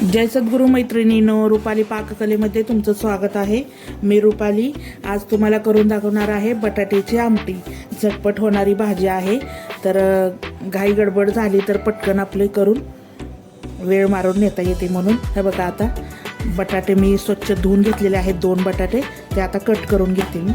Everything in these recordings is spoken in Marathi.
जय सद्गुरू मैत्रिणींनो, रुपाली पाककलेमध्ये तुमचं स्वागत आहे। मी रुपाली आज तुम्हाला करून दाखवणार आहे बटाट्याची आमटी। झटपट होणारी भाजी आहे, तर घाई गडबड झाली तर पटकन आपले करून वेळ मारून नेता येते म्हणून। हे बघा, आता बटाटे मी स्वच्छ धुवून घेतलेले आहेत। 2 बटाटे ते आता कट करून घेते मी।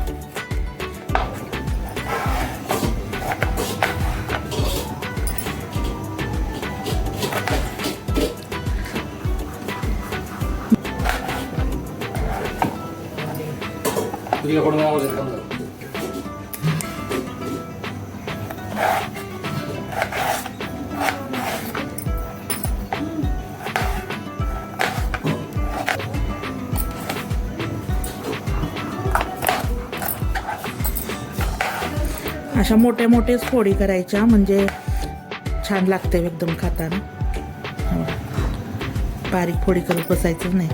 अशा मोठ्या मोठ्याच फोडी करायच्या, म्हणजे छान लागते एकदम खाताना। बारीक फोडी करत बसायचं नाही।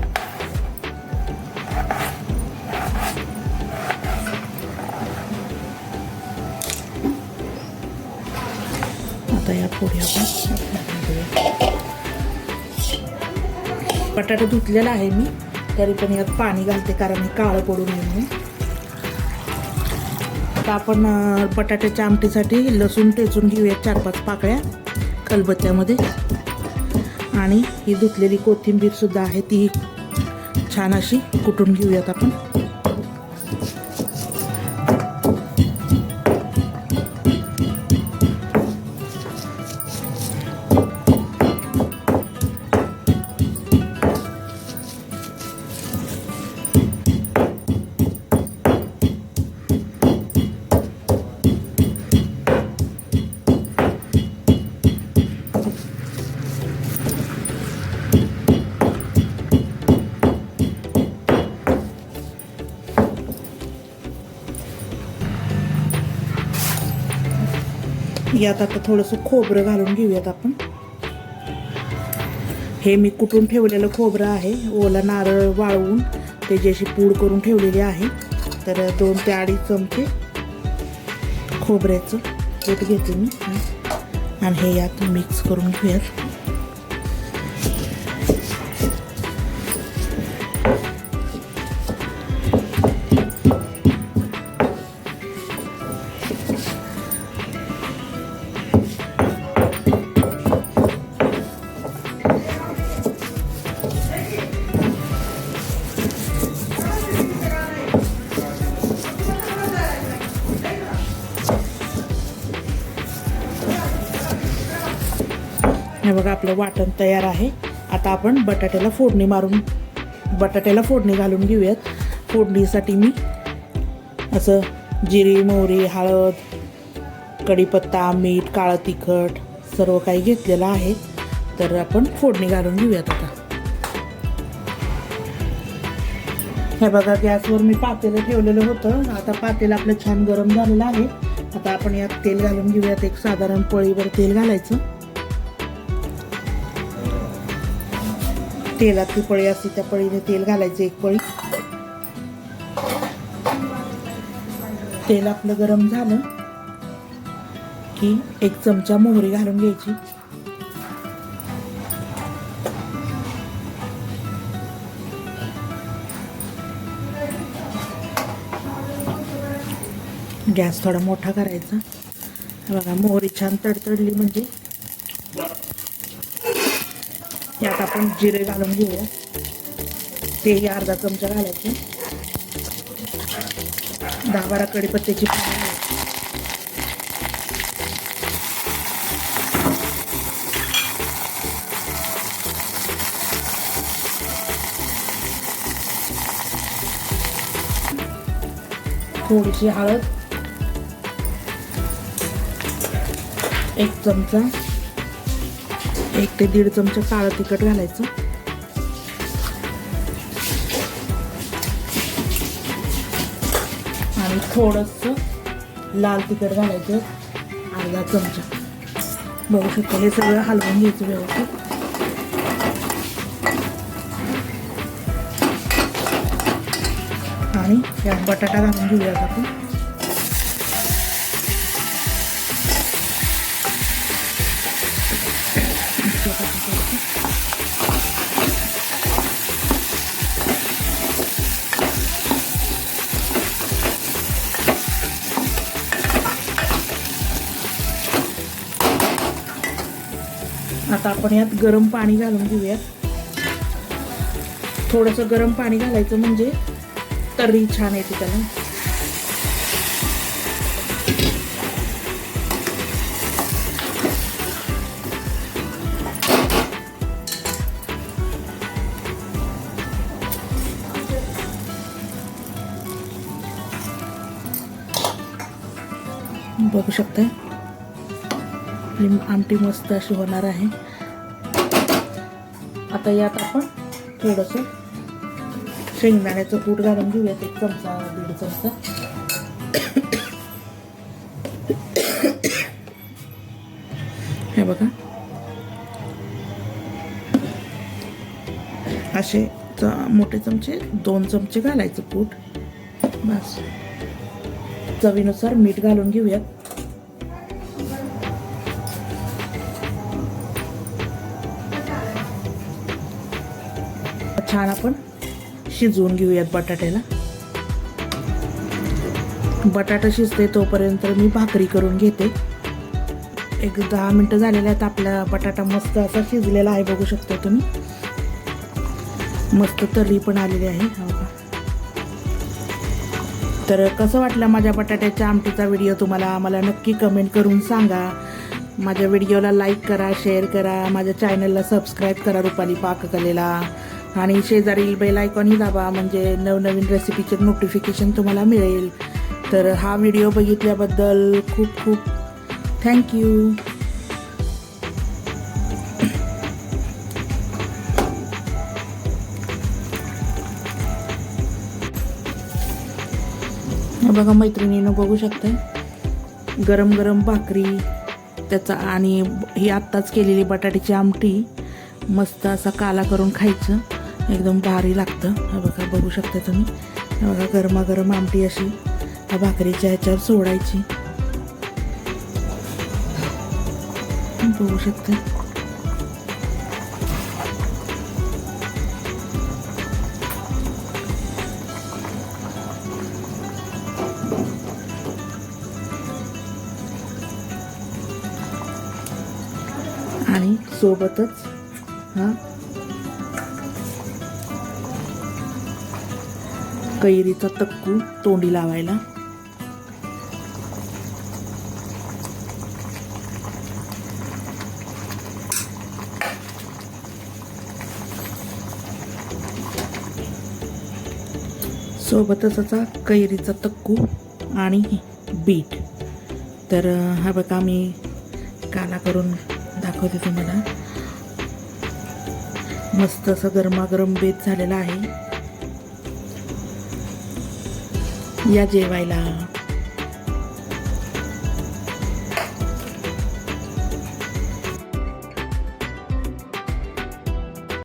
आता या फोडी आपण बटाटा धुतलेला आहे मी, तरी पण यात पाणी घालते कारण हे काळं पडू नये म्हणून। आता आपण बटाट्याच्या आमटीसाठी लसूण ठेचून घेऊया 4-5 पाकळ्या खलबत्त्यामध्ये, आणि ही धुतलेली कोथिंबीर सुद्धा आहे, ती छान अशी कुटून घेऊयात आपण। यात आता थोडंसं खोबरं घालून घेऊयात आपण। हे मी कुटून ठेवलेलं खोबरं आहे, ओला नारळ वाळवून त्याची अशी पूड करून ठेवलेली आहे। तर 2 ते 2.5 चमचे खोबऱ्याचं पीठ घेते मी, आणि हे यात मिक्स करून घेऊयात। हे बघा, आपलं वाटण तयार आहे। आता आपण बटाट्याला फोडणी घालून घेऊयात। फोडणीसाठी मी असं जिरी, मोहरी, हळद, कढीपत्ता, मीठ, काळं तिखट सर्व काही घेतलेलं आहे। तर आपण फोडणी घालून घेऊयात आता। हे बघा, गॅसवर मी पातेलं ठेवलेलं होतं। आता पातेलं आपलं छान गरम झालेलं आहे। आता आपण यात तेल घालून घेऊयात। एक साधारण पळीभर तेल घालायचं। तेलातली पळी असते त्या पळीने तेल घालायचं, 1 पळी। तेल आपलं गरम झालं की 1 चमचा मोहरी घालून घ्यायची। गॅस थोडा मोठा करायचा। बघा, मोहरी छान तडतडली म्हणजे यात आपण जिरे घालून घेऊया। तेही अर्धा चमचा घालायचे। 10-12 कढीपत्त्याची पानं घालायची। थोडीशी हळद, 1 चमचा, 1 ते 1.5 चमचा काळं तिखट घालायचं। आणि थोडंसं लाल तिखट घालायचं, अर्धा चमचा। बघू शकता, हे सगळं हलवून घ्यायचं व्यवस्थित। आणि यात बटाटा घालून घेऊयात आपण। आता आपण यात गरम पाणी घालून घेऊयात. थोडंसं गरम पाणी घालायचं म्हणजे तर्री छान येते त्याला. बघू शकता ही आमटी मस्त अशी होणार आहे. आता यात आपण थोडंसं शेंगदाण्याचं कूट घालून घेऊयात, 1 चमचा 1.5 चमचा. हे बघा असे मोठे चमचे 2 चमचे घालायचं कूट. बस चवीनुसार मीठ घालून घेऊयात. छान आपण शिजवून घेऊयात बटाट्याला. बटाटा शिजते तोपर्यंत मी भाकरी करून घेते. 10 मिनटं झालेले आहेत. आपला बटाटा मस्त असा शिजलेला आहे, बघू शकता तुम्ही. मस्त तर्री पण आलेली आहे. तर कसं वाटलं माझ्या बटाट्याच्या आमटीचा व्हिडिओ तुम्हाला, आम्हाला नक्की कमेंट करून सांगा. माझ्या व्हिडिओला लाईक करा, शेअर करा, माझ्या चॅनलला सबस्क्राईब करा रुपाली पाककलेला, आणि शेजारील बेल आयकॉनही दाबा म्हणजे नवनवीन रेसिपीचे नोटिफिकेशन तुम्हाला मिळेल. तर हा व्हिडिओ बघितल्याबद्दल खूप खूप थँक्यू. बघा मैत्रिणीनं, बघू शकता गरम गरम भाकरी त्याचा आणि ही आत्ताच केलेली बटाट्याची आमटी मस्त असा काला करून खायचं, एकदम भारी लागतं. हा बघा, बघू शकता तुम्ही. हा बघा गरमागरम आमटी अशी त्या भाकरीच्या ह्याच्यावर सोडायची, बघू शकता. आणि सोबतच हा कैरीचा तक्कू तोंडी लावायला. सोबतच असा कैरीचा तक्कू आणि बीट. तर हा बघा मी काला करून दाखवते तुम्हाला. मस्त असं गरमागरम बेत झालेला आहे. या जेवायला.